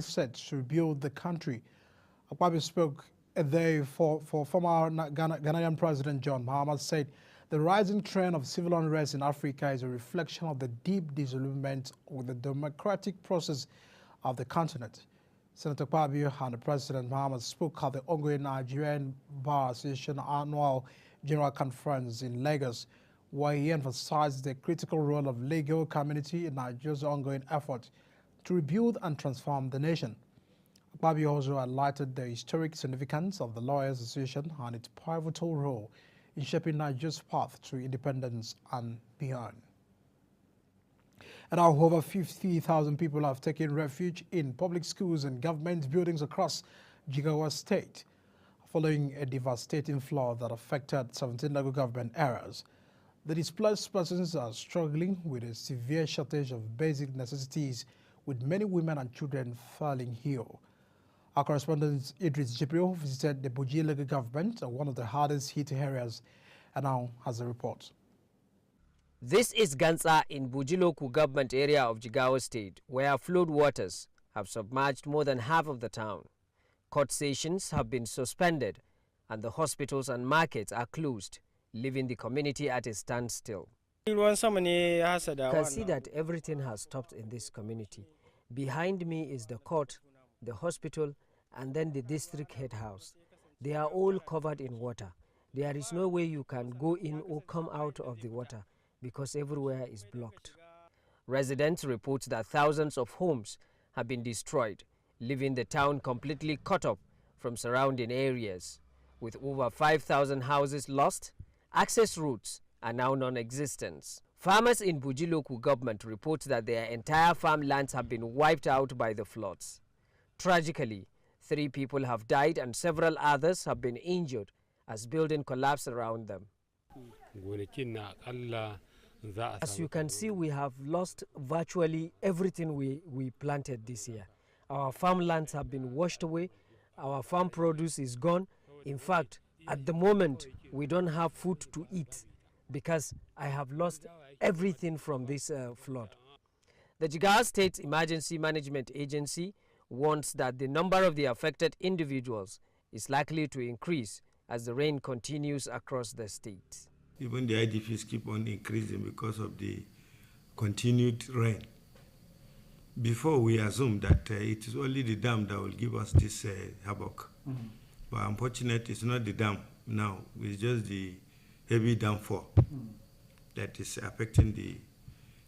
set to rebuild the country. Akpabio spoke there for former Ghanaian President John Mahama, said the rising trend of civil unrest in Africa is a reflection of the deep disillusionment with the democratic process of the continent. Senator Akpabio and President Mahama spoke at the ongoing Nigerian Bar Association annual General Conference in Lagos, where he emphasized the critical role of legal community in Nigeria's ongoing effort to rebuild and transform the nation. Akpabio also highlighted the historic significance of the Lawyers Association and its pivotal role in shaping Nigeria's path to independence and beyond. And now over 50,000 people have taken refuge in public schools and government buildings across Jigawa State, following a devastating flood that affected 17 local government areas. The displaced persons are struggling with a severe shortage of basic necessities, with many women and children falling ill. Our correspondent Idris Jibril visited the Buji local government, one of the hardest hit areas, and now has a report. This is Gansa in Buji local government area of Jigawa State, where flood waters have submerged more than half of the town. Court sessions have been suspended and the hospitals and markets are closed, leaving the community at a standstill. You can see that everything has stopped in this community. Behind me is the court, the hospital, and then the district head house. They are all covered in water. There is no way you can go in or come out of the water because everywhere is blocked. Residents report that thousands of homes have been destroyed, leaving the town completely cut off from surrounding areas. With over 5,000 houses lost, access routes are now non-existent. Farmers in Buji local government report that their entire farmlands have been wiped out by the floods. Tragically, 3 people have died and several others have been injured as building collapsed around them. As you can see, we have lost virtually everything we planted this year. Our farmlands have been washed away, our farm produce is gone. In fact, at the moment, we don't have food to eat because I have lost everything from this flood. The Jigawa State Emergency Management Agency warns that the number of the affected individuals is likely to increase as the rain continues across the state. Even the IDPs keep on increasing because of the continued rain. Before we assumed that it is only the dam that will give us this havoc. But unfortunately, it's not the dam now, it's just the heavy downfall that is affecting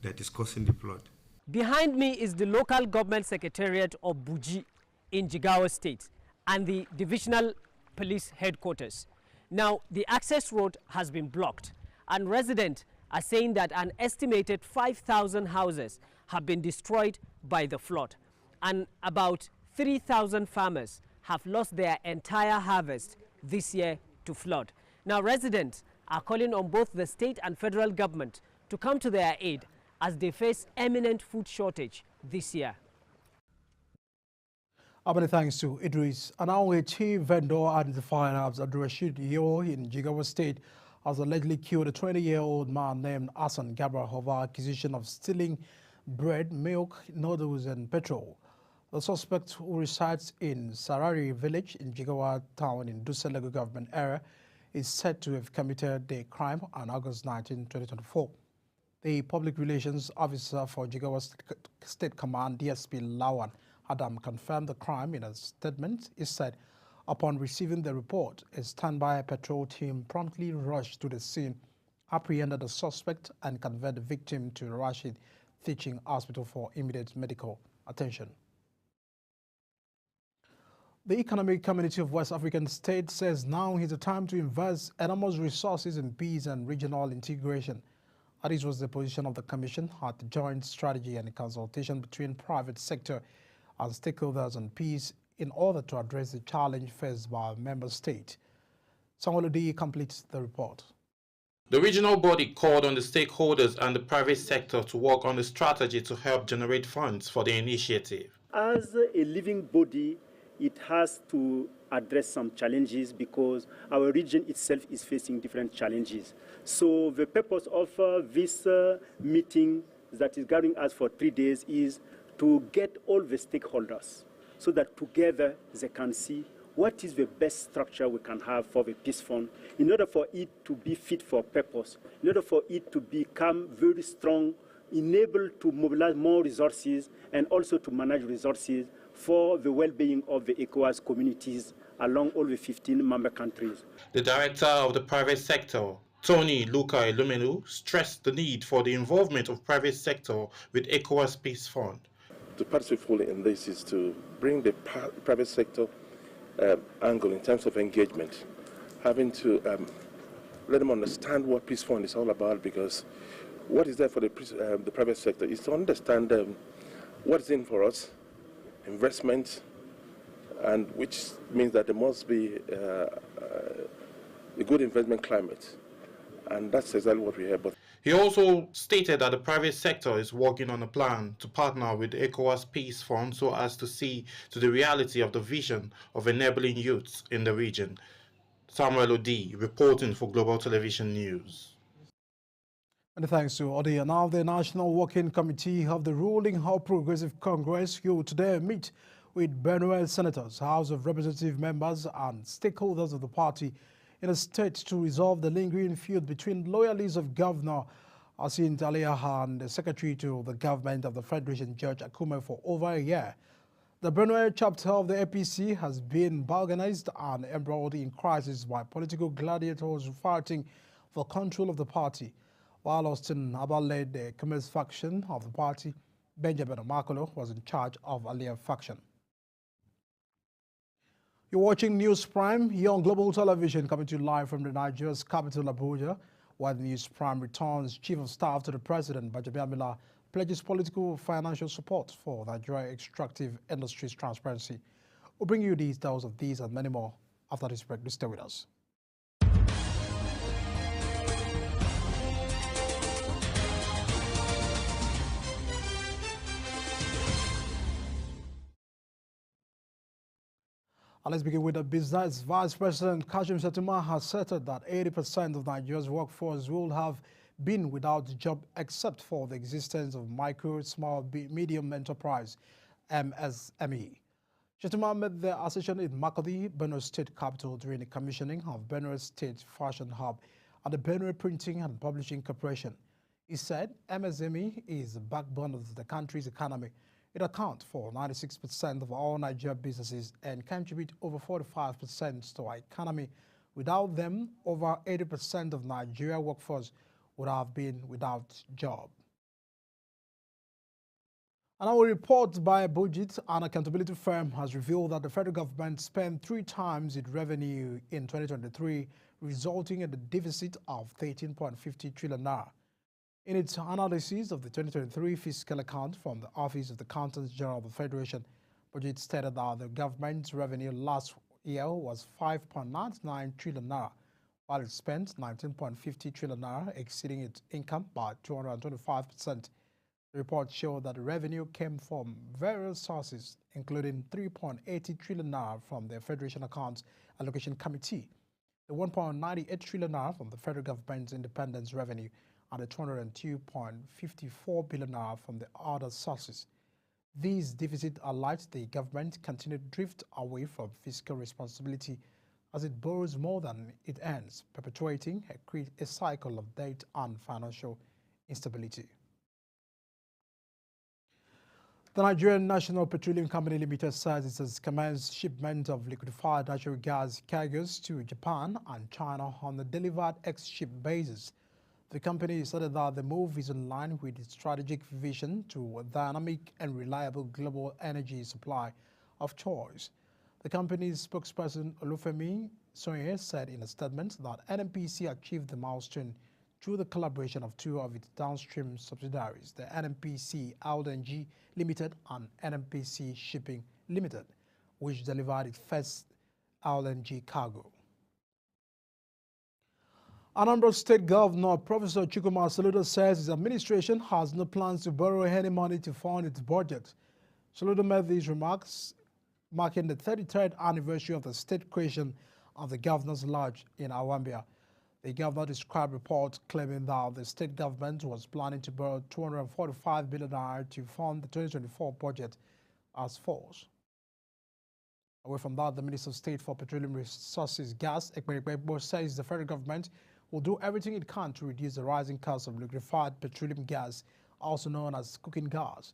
that is causing the flood. Behind me is the local government secretariat of Buji in Jigawa State and the divisional police headquarters. Now, the access road has been blocked and residents are saying that an estimated 5,000 houses have been destroyed by the flood and about 3,000 farmers have lost their entire harvest this year to flood. Now, residents are calling on both the state and federal government to come to their aid as they face imminent food shortage this year. Many thanks to Idris. And now a chief vendor identified as Abdurrashid Yo in Jigawa State has allegedly killed a 20-year-old man named Hassan Gabra over accusation of stealing bread, milk, noodles, and petrol. The suspect, who resides in Sarari village in Jigawa town in Duse local government area, is said to have committed the crime on August 19, 2024. The public relations officer for Jigawa State Command, DSP Lawan Adam, confirmed the crime in a statement. He said, upon receiving the report, a standby patrol team promptly rushed to the scene, apprehended the suspect, and conveyed the victim to Rashid Teaching Hospital for immediate medical attention. The Economic Community of West African States says now is the time to invest enormous resources in peace and regional integration. This was the position of the Commission at the joint strategy and consultation between private sector and stakeholders on peace in order to address the challenge faced by member states. Sanwó-Olúdé completes the report. The regional body called on the stakeholders and the private sector to work on the strategy to help generate funds for the initiative. As a living body, it has to address some challenges because our region itself is facing different challenges. So the purpose of this meeting that is gathering us for 3 days is to get all the stakeholders so that together they can see what is the best structure we can have for the peace fund in order for it to be fit for purpose, in order for it to become very strong, enabled to mobilize more resources and also to manage resources for the well-being of the ECOWAS communities along all the 15 member countries. The director of the private sector, Tony Luca Ilumenu, stressed the need for the involvement of private sector with ECOWAS Peace Fund. The partnership role in this is to bring the private sector angle in terms of engagement, having to let them understand what Peace Fund is all about, because what is there for the private sector is to understand what is in for us, investment, and which means that there must be a good investment climate. And that's exactly what we have. But he also stated that the private sector is working on a plan to partner with the ECOWAS Peace Fund so as to see to the reality of the vision of enabling youths in the region. Samuel Odi, reporting for Global Television News. Many thanks to Odi. And now the National Working Committee of the ruling All Progressive Congress will today meet with Benue senators, House of Representative members and stakeholders of the party in a state to resolve the lingering feud between loyalists of Governor Asin Taliaha and the Secretary to the Government of the Federation, George Akume, for over a year. The Benue chapter of the APC has been organized and embroiled in crisis by political gladiators fighting for control of the party. While Austin Abba led the Commerce faction of the party, Benjamin Omakolo was in charge of Aliyah faction. You're watching News Prime here on Global Television, coming to you live from the Nigeria's capital, Abuja, while News Prime returns Chief of Staff to the President, Gbajabiamila, pledges political financial support for Nigeria extractive industries transparency. We'll bring you details of these and many more after this break. Stay with us. Let's begin with the business. Vice President Kashim Shettima has asserted that 80% of Nigeria's workforce will have been without a job except for the existence of micro, small, medium enterprise, MSME. Shettima made the assertion in Makurdi, Benue State capital, during the commissioning of Benue State Fashion Hub and the Benue Printing and Publishing Corporation. He said MSME is the backbone of the country's economy. It accounts for 96% of all Nigerian businesses and contribute over 45% to our economy. Without them, over 80% of Nigeria workforce would have been without job. And our report by Budget, an accountability firm, has revealed that the federal government spent 3 times its revenue in 2023, resulting in a deficit of 13.50 trillion naira. In its analysis of the 2023 fiscal account from the Office of the Accountant General of the Federation, Budget stated that the government's revenue last year was 5.99 trillion naira, while it spent 19.50 trillion naira, exceeding its income by 225%. The report showed that the revenue came from various sources, including 3.80 trillion naira from the Federation Accounts Allocation Committee, the 1.98 trillion naira from the federal government's independence revenue, and the 202.54 billion naira from the other sources. These deficits highlight the government continued drift away from fiscal responsibility as it borrows more than it earns, perpetuating a cycle of debt and financial instability. The Nigerian National Petroleum Company Limited says it has commenced shipment of liquefied natural gas cargoes to Japan and China on a delivered ex-ship basis. The company said that the move is in line with its strategic vision to a dynamic and reliable global energy supply of choice. The company's spokesperson Olufemi Sonye said in a statement that NNPC achieved the milestone through the collaboration of 2 of its downstream subsidiaries, the NNPC LNG Limited and NNPC Shipping Limited, which delivered its first LNG cargo. Anambra State Governor Professor Chukwuma Soludo says his administration has no plans to borrow any money to fund its budget. Soludo made these remarks marking the 33rd anniversary of the state creation of the Governor's Lodge in Awambia. The governor described reports claiming that the state government was planning to borrow 245 billion naira to fund the 2024 budget as follows. Away from that, the Minister of State for Petroleum Resources Gas, Ekberikbo, says the federal government will do everything it can to reduce the rising cost of liquefied petroleum gas, also known as cooking gas.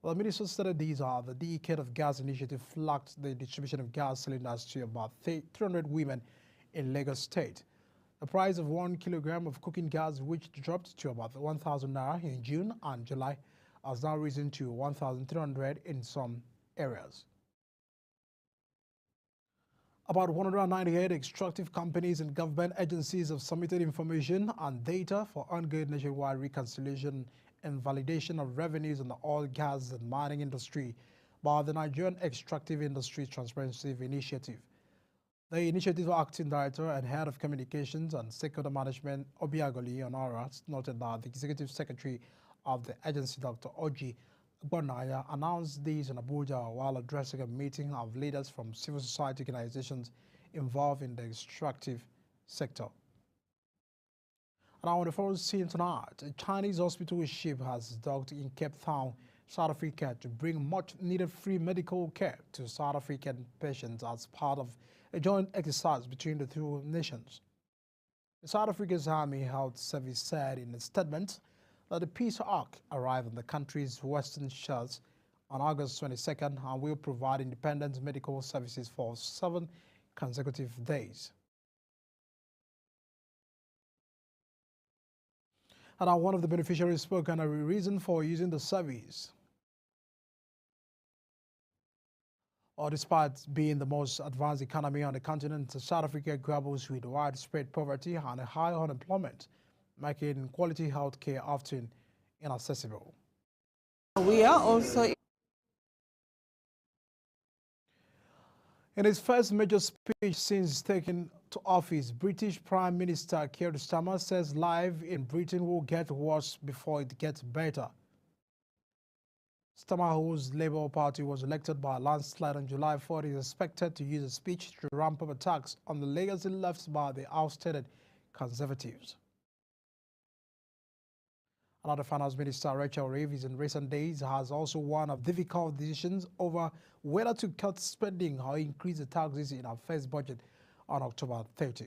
Well, the minister stated these are the Decade of Gas initiative flagged the distribution of gas cylinders to about 300 women in Lagos State. The price of 1 kilogram of cooking gas, which dropped to about 1,000 naira in June and July, has now risen to 1,300 in some areas. About 198 extractive companies and government agencies have submitted information and data for ongoing nationwide reconciliation and validation of revenues in the oil, gas, and mining industry by the Nigerian Extractive Industry Transparency Initiative. The initiative acting director and head of communications and stakeholder management, Obiagoli Onara, noted that the executive secretary of the agency, Dr. Oji Bonaya, announced this in Abuja while addressing a meeting of leaders from civil society organizations involved in the extractive sector. And on the foreign scene tonight, a Chinese hospital ship has docked in Cape Town, South Africa, to bring much-needed free medical care to South African patients as part of a joint exercise between the two nations. The South Africa's Army Health Service said in a statement that the Peace Ark arrived on the country's western shores on August 22nd and will provide independent medical services for 7 consecutive days. And one of the beneficiaries spoke on a reason for using the service. Despite being the most advanced economy on the continent, South Africa grapples with widespread poverty and a high unemployment, making quality health care often inaccessible. We are also... In his first major speech since taking to office, British Prime Minister Keir Starmer says life in Britain will get worse before it gets better. Starmer, whose Labour Party was elected by a landslide on July 4th, is expected to use a speech to ramp up attacks on the legacy left by the ousted Conservatives. Another Finance Minister, Rachel Reeves, in recent days has also warned of difficult decisions over whether to cut spending or increase the taxes in our first budget on October 30.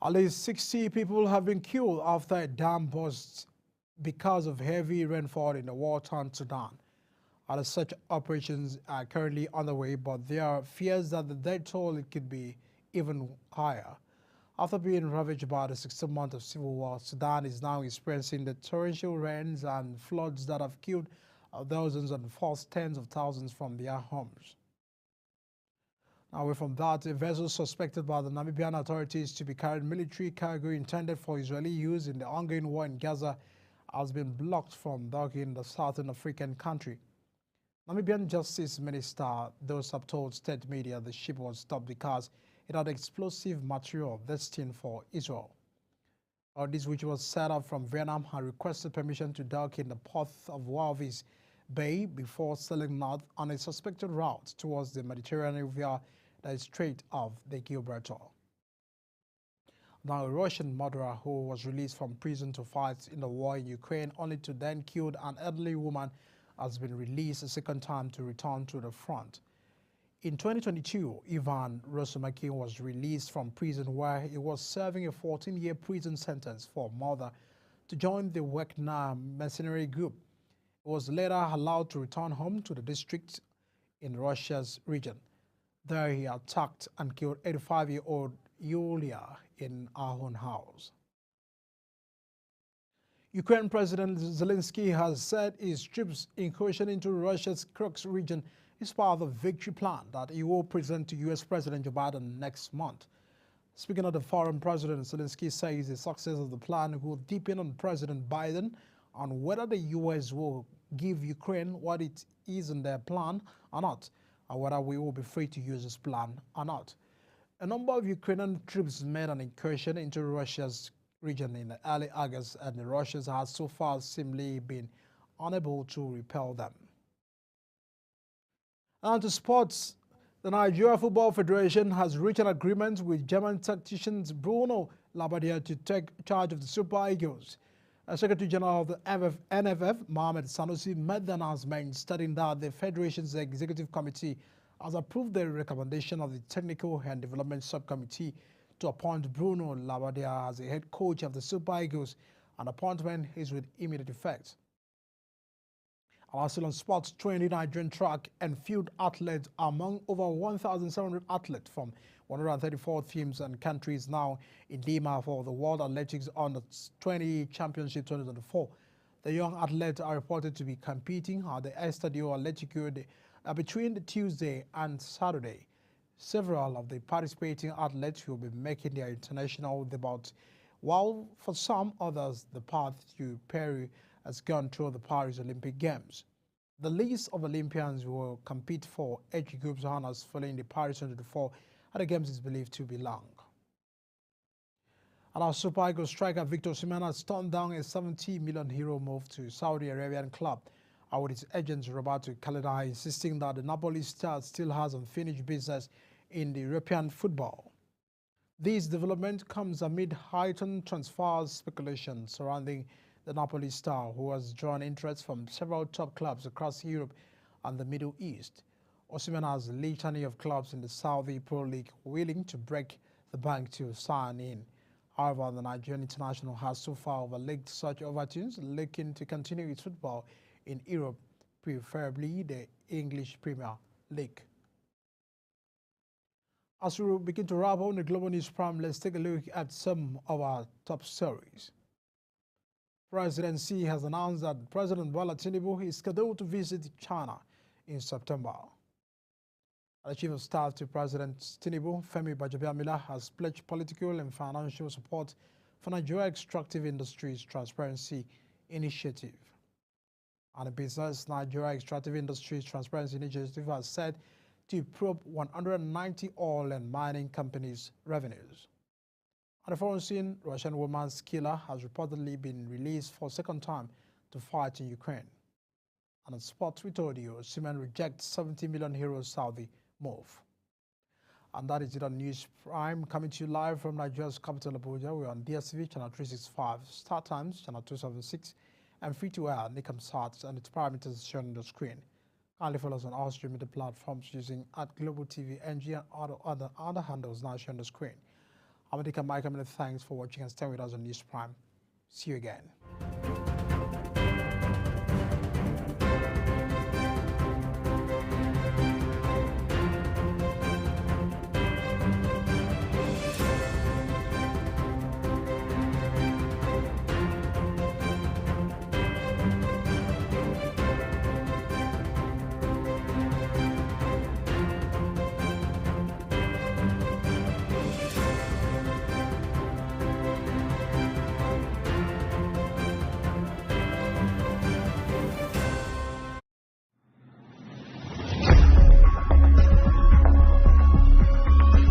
At least 60 people have been killed after a dam burst because of heavy rainfall in the war-torn Sudan. Other such operations are currently underway, but there are fears that the death toll could be even higher. After being ravaged by the 16 months of civil war, Sudan is now experiencing the torrential rains and floods that have killed thousands and forced tens of thousands from their homes. Now, away from that, a vessel suspected by the Namibian authorities to be carrying military cargo intended for Israeli use in the ongoing war in Gaza has been blocked from docking in the southern African country. Namibian Justice Minister those have told state media the ship was stopped because it had explosive material destined for Israel. This, which was set up from Vietnam, had requested permission to dock in the port of Walvis Bay before sailing north on a suspected route towards the Mediterranean via the Strait of the Gibraltar. Now, a Russian murderer who was released from prison to fight in the war in Ukraine only to then kill an elderly woman has been released a second time to return to the front. In 2022, Ivan Rosomakin was released from prison where he was serving a 14-year prison sentence for murder to join the Wagner mercenary group. He was later allowed to return home to the district in Russia's region. There he attacked and killed 85-year-old Yulia in our own house. Ukraine President Zelensky has said his troops' incursion into Russia's Kursk region is part of the victory plan that he will present to U.S. President Joe Biden next month. Speaking of the forum, President Zelensky says the success of the plan will depend on President Biden on whether the U.S. will give Ukraine what it is in their plan or not, or whether we will be free to use this plan or not. A number of Ukrainian troops made an incursion into Russia's region in early August, and the Russians have so far seemingly been unable to repel them. And to sports, the Nigeria Football Federation has reached an agreement with German tactician Bruno Labbadia to take charge of the Super Eagles. Secretary General of the NFF, Mohamed Sanusi, made the announcement stating that the Federation's Executive Committee has approved the recommendation of the Technical and Development Subcommittee to appoint Bruno Labbadia as the head coach of the Super Eagles. An appointment is with immediate effect. Still on sports, 20 Nigerian track and field athletes among over 1,700 athletes from 134 teams and countries now in Lima for the World Athletics Under 20 Championship 2024. The young athletes are reported to be competing at the Estadio Atlético between Tuesday and Saturday. Several of the participating athletes will be making their international debut, while for some others the path to Peru has gone through the Paris Olympic Games. The list of Olympians who will compete for age groups honors following the Paris 2024 at the Games is believed to be long. And our Super Eagles striker Victor Osimhen has turned down a 70 million euro move to Saudi Arabian club, with its agent Roberto Caleta insisting that the Napoli star still has unfinished business in the European football. This development comes amid heightened transfer speculation surrounding the Napoli star, who has drawn interest from several top clubs across Europe and the Middle East. Osimhen has a litany of clubs in the Saudi Pro League willing to break the bank to sign in. However, the Nigerian international has so far overlooked such overtures, looking to continue its football in Europe, preferably the English Premier League. As we begin to wrap up on the Global News Prime, let's take a look at some of our top stories. Presidency has announced that President Bola Tinubu is scheduled to visit China in September. The Chief of Staff to President Tinubu, Femi Gbajabiamila, has pledged political and financial support for Nigeria Extractive Industries Transparency Initiative. And the business Nigeria Extractive Industries Transparency Initiative has said to probe 190 oil and mining companies' revenues. On the foreign scene, Russian woman killer has reportedly been released for a second time to fight in Ukraine. And on sports, we told you, Osimhen rejects 70 million euro Saudi move. And that is it on News Prime, coming to you live from Nigeria's capital, Abuja. We're on DSTV, channel 365, Star Times, channel 276, and free-to-air, Nicomsat, and its parameters shown on the screen. Kindly follow us on all streaming platforms using @Global TV NG and other handles now shown on the screen. I'm Adika Mike, thanks for watching and staying with us on News Prime. See you again.